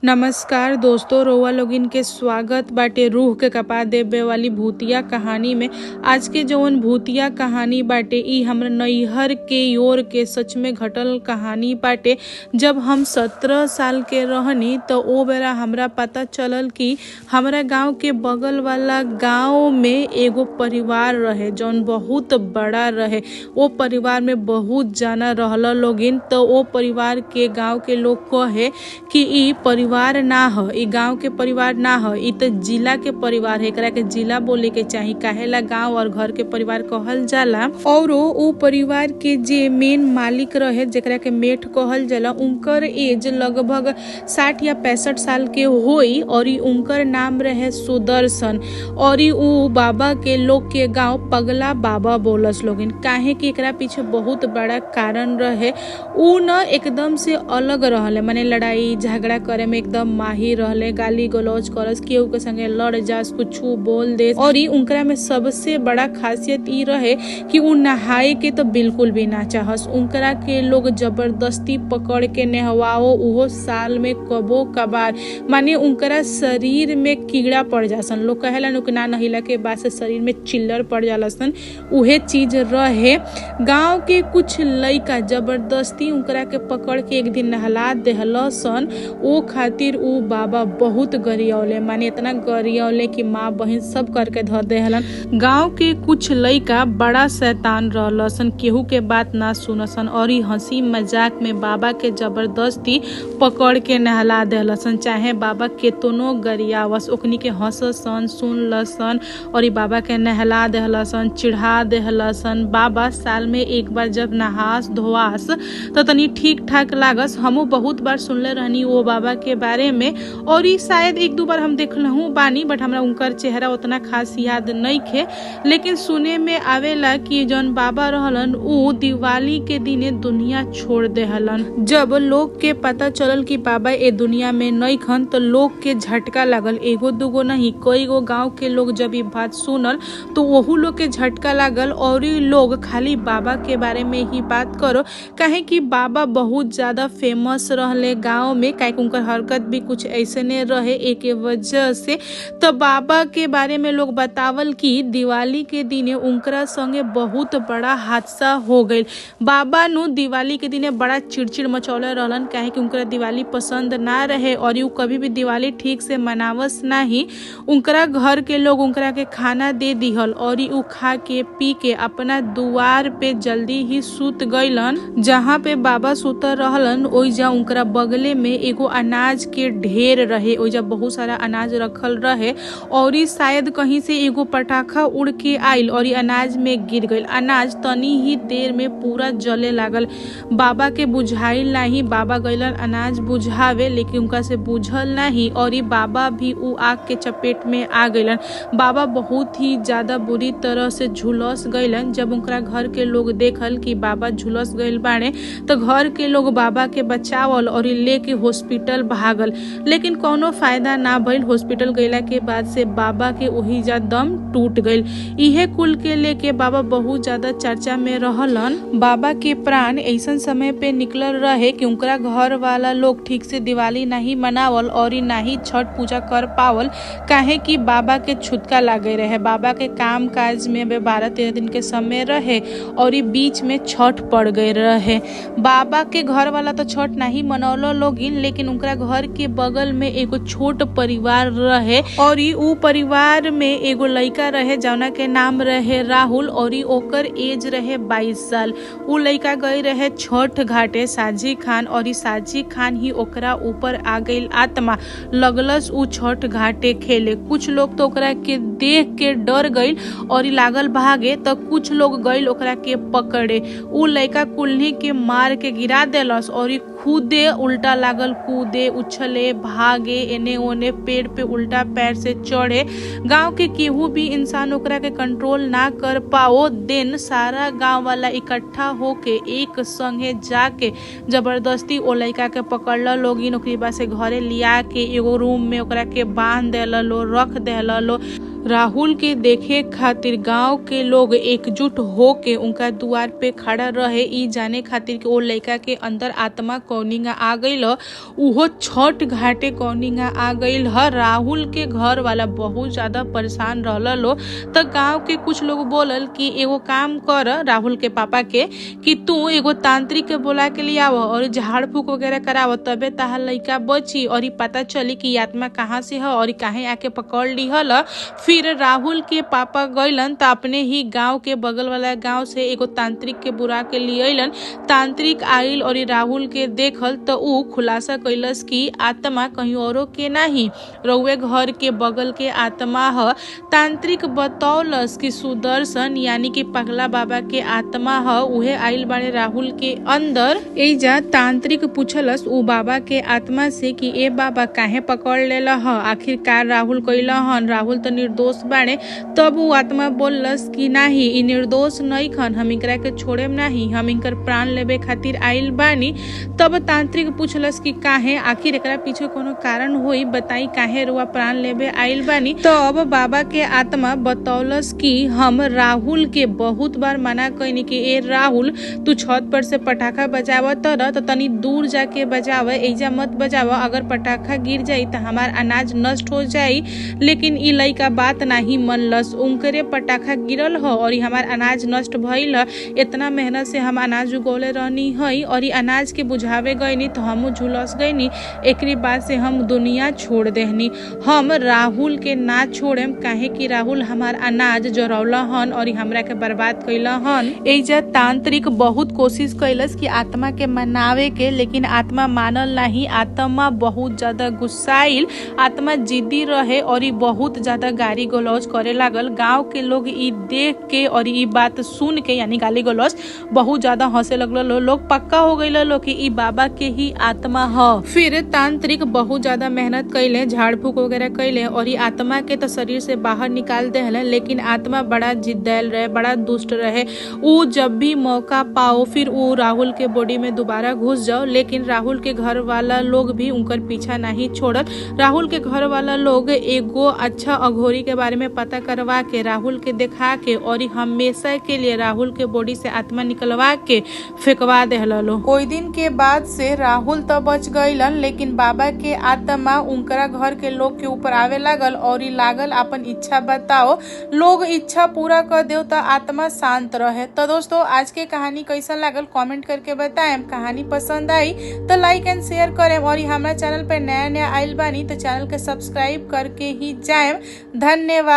नमस्कार दोस्तों, रउआ लोगिन के स्वागत बाटे रूह के कपा देवे वाली भूतिया कहानी में। आज के जवन भूतिया कहानी बाटे ई हमरा नैहर के ओर के सच में घटल कहानी बाटे। जब हम 17 साल के रहनी तो ओ बेरा हमरा पता चलल कि हमरा गांव के बगल वाला गांव में एगो परिवार रहे जौन बहुत बड़ा रहे। ओ परिवार में बहुत जाना रहल लोगिन। तो ओ परिवार के गांव के लोग कहे कि ई परिवार ना ह, ई गांव के परिवार ना ह, ई तो जिला के परिवार है। एकरा के जिला बोले के चाही, काहेला गांव और घर के परिवार कहल जाला। और ओ परिवार के जे मेन मालिक रहे जेकरा के मेठ कहल जाला, उनकर एज लगभग 60 या 65 साल के होई और उनकर नाम रहे सुदर्शन। और उ बाबा के लोग के गांव पगला बाबा बोलस लोगिन, काहे कि एकरा पीछे बहुत बड़ा कारण रहे। उ न एकदम से अलग रहले, माने लड़ाई झगड़ा करे में एकदम माहिर रहले, गाली गलौज करस, केहू के संगे लड़ जास, कुछ बोल दे। और उनकरा में सबसे बड़ा खासियत ई रहे कि उ नहाए के तो बिल्कुल भी ना चाहस। उनकरा के लोग जबरदस्ती पकड़ के नहवाओ, उहो साल में कबो कबार, माने उनकरा शरीर में कीड़ा पड़ जासन। लोग कहेला नु कि ना नहिला के बाद से शरीर में चिल्लर पड़ जालसन, उहे चीज रहे। गांव के कुछ लइका जबरदस्ती उनकरा के पकड़ के एक दिन नहला देहलसन। ओ खातिर उ बाबा बहुत गरियौले, माने इतना गरियौले कि माँ बहन सब करके धर देहलन। गांव के कुछ लइका बड़ा शैतान रहलसन, केहू के बात ना सुनसन और हंसी मजाक में बाबा के जबरदस्ती पकड़ के नहला देहलसन। चाहे बाबा केतनो गरियावस, ओकनी के हंससन, सुनलसन और बाबा के नहला देहलसन, चिढ़ा देहलसन। बाबा साल में एक बार जब नहास धोआस तो तनी ठीक ठाक लागस। हमू बहुत बार सुनले रहनी वो बाबा के बारे में और ई शायद एक दो बार हम देखलहूँ बानी, बट हमरा उनकर चेहरा उतना खास याद नहीं खे। लेकिन सुने में आवेला कि जौन बाबा रहलन उ दिवाली के दिने दुनिया छोड़ देहलन। जब लोग के पता चलल कि बाबा ए दुनिया में नहीं खन तो लोग के झटका लागल। एगो दूगो नहीं, कई गो गाँव के लोग जब ये बात सुनल तो वहू लोग के झटका लागल और लोग खाली बाबा के बारे में ही बात करो, काहे कि बाबा बहुत ज्यादा फेमस रहले गाँव में, काहे उनकर हरकत भी कुछ ऐसे ने रहे एक वजह से। तो बाबा के बारे में लोग बतावल कि दिवाली के दिने उनकरा संगे बहुत बड़ा हादसा हो गई। बाबा नु दिवाली के दिने बड़ा चिड़चिड़ मचौले रहलन, काहे कि उनकरा दिवाली पसंद ना रहे और उ कभी भी दिवाली ठीक से मनावस नहीं। उनकरा घर के लोग उनकरा के खाना दे दिहल और उ खा के पी के अपना दुआर पे जल्दी ही सुत गईलन। जहाँ पे बाबा सुत रहलन ओइजा उनकरा बगले में एगो अनाज के ढेर रहे, ओइजा बहुत सारा अनाज रखल रहे और शायद कहीं से एगो पटाखा उड़ के आइल और अनाज में गिर गईल। अनाज तनी ही देर में पूरा जले लागल। बाबा के बुझाइल नहीं, बाबा गईलन अनाज बुझावे लेकिन उनका से बुझल नहीं और बाबा भी उ आग के चपेट में आ गईलन। बाबा बहुत ही ज्यादा बुरी तरह से झुलस गईलन। जब उनकरा घर के लोग देखल कि बाबा झुलस गईल बाड़े तो घर के लोग बाबा के बचावल और लेके हॉस्पिटल भागल, लेकिन कोनो फायदा ना भइल। हॉस्पिटल गईला के बाद से बाबा के वही जा दम टूट गईल। इहे कुल के लेके बाबा बहुत ज्यादा चर्चा में रहलन। बाबा के प्राण ऐसन समय पे निकलल रहे कि उनकरा घर वाला लोग ठीक से दिवाली नहीं मनावल और नहीं छठ पूजा कर पावल, काहे कि बाबा के छुतका लागे रहे। बाबा के काम काज में 12-13 दिन के समय रहे और बीच में छठ पड़ गए रहे। बाबा के घर वाला तो छठ नहीं मनौलो लोगिन, लेकिन उनकरा घर के बगल में एगो छोट परिवार रहे और उ परिवार में एगो लइका रहे जौना के नाम रहे राहुल और ओकर एज रहे 22 साल। उ लइका गई रहे छठ घाटे साजी खान और साजी खान ही ओकरा ऊपर आ गई आत्मा, लगलस उ छठ घाटे खेले। कुछ लोग तो ओकरा के देख के डर गईल और लागल भागे, तो कुछ लोग गईल ओकरा के पकड़े। उ लइका कुल्ही के मार के गिरा देलस और खुदे उल्टा लागल, कूदे उछले भागे एने ओने, पेड़ पे उल्टा पैर से चढ़े। गांव के केहू भी इंसान ओकरा के कंट्रोल ना कर पाओ। दिन सारा गांव वाला इकट्ठा होके एक संगे जाके जबरदस्ती ओ लइका के पकड़ल लोगिन। ओकरी बाद से घरे लिया के एगो रूम में ओकरा के बांध देला लो, रख देला लो। राहुल के देखे खातिर गांव के लोग एकजुट होके उनका द्वार पे खड़ा रहे ई जाने खातिर कि ओ लड़का के अंदर आत्मा कौनिंगा आ गईल उहो छठ घाटे कौनिंगा आ गईल ह। राहुल के घर वाला बहुत ज्यादा परेशान रहल लो तो गांव के कुछ लोग बोलल कि एगो काम कर राहुल के पापा के कि तू एगो तांत्रिक के बोला के लिए आव और झाड़ फूक वगैरह कराव तबे तहार लड़का बची और ई पता चली कि आत्मा कहाँ से है और काहे आके पकड़ ली हल। फिर राहुल के पापा गइलन तो अपने ही गांव के बगल वाला गांव से एगो तांत्रिक के बुला के लिए अइलन। तांत्रिक आइल और राहुल के देखल तो ऊ खुलासा कैलस कि आत्मा कहीं औरों के नहीं रउए घर के बगल के आत्मा ह। तांत्रिक बतौलस कि सुदर्शन यानी कि पगला बाबा के आत्मा ह उहे आइल बाड़े राहुल के अंदर। एजा तांत्रिक पूछलस ऊ बाबा के आत्मा से कि ए बाबा काहे पकड़ लेला ह आखिरकार राहुल कैला हन राहुल तो निर्दोष बाड़े। तब वो आत्मा बोललस कि नाही ई निर्दोष नहीं खन हम इनकरा के छोड़ेम नहीं हम इनकर प्राण लेबे खातिर आइल बानी। तब तांत्रिक पूछलस कि काहे आखिर एकरा पीछे कोनो कारण होई बताई काहे रुआ प्राण लेबे आइल बानी। तब बाबा के आत्मा बतौलस कि हम राहुल के बहुत बार मना कइनी कि ए राहुल तू छत पर से पटाखा बजाव तर तो तनी दूर जाके बजाव एजा मत बजाव अगर पटाखा गिर जाई तो हमार अनाज नष्ट हो जाई। लेकिन ई लइका बात नहीं मनलस उनकरे पटाखा गिरल ह और हमार अनाज नष्ट भइल ह। इतना मेहनत से हम अनाज उगौले रहनी हई और अनाज के बुझावे गईनी तो हम झुलस गईनी। एकरी बाद से हम दुनिया छोड़ देहनी। हम राहुल के ना छोड़ेम काहे कि राहुल हमार अनाज जरौला हन और हमरा के बर्बाद कैला हन। एजा तांत्रिक बहुत कोशिश कैलस कि आत्मा के मनावे के लेकिन आत्मा मानल नहीं। आत्मा बहुत ज्यादा गुस्साइल आत्मा जिद्दी रहे और बहुत ज्यादा गाली गलौज करे लागल। गांव के लोग ई देख के और ई बात सुन के यानी गाली गलौज बहुत ज्यादा हंसे लगल लोग पक्का हो गई लो कि ई बाबा के ही आत्मा ह। फिर तांत्रिक बहुत ज्यादा मेहनत कैले झाड़ फूक वगैरह कैले और आत्मा के तो शरीर से बाहर निकाल देहले लेकिन आत्मा बड़ा जिद्दैल रहे बड़ा दुष्ट रहे। ऊ जब भी मौका पाओ फिर ऊ राहुल के बॉडी में दोबारा घुस जाओ। लेकिन राहुल के घर वाला लोग भी उनकर पीछा नहीं छोड़त। राहुल के घर वाला लोग एगो अच्छा अघोरी के बारे में पता करवा के राहुल के देखा के और हमेशा के लिए राहुल के बॉडी से आत्मा निकलवा के फेंकवा देहलो। कोई दिन के बाद से राहुल तो बच गईलन लेकिन बाबा के आत्मा उनकरा घर के लोग के ऊपर आवे लागल और लागल अपन इच्छा बताओ लोग इच्छा पूरा कर दो तो आत्मा शांत रहे। तो दोस्तों आज के कहानी कैसा लागल कमेंट करके बताएं। कहानी पसंद आई तो लाइक एंड शेयर करें और हमारा चैनल पे नया नया आइल बानी तो चैनल के सब्सक्राइब करके ही जाएं। धन्यवाद।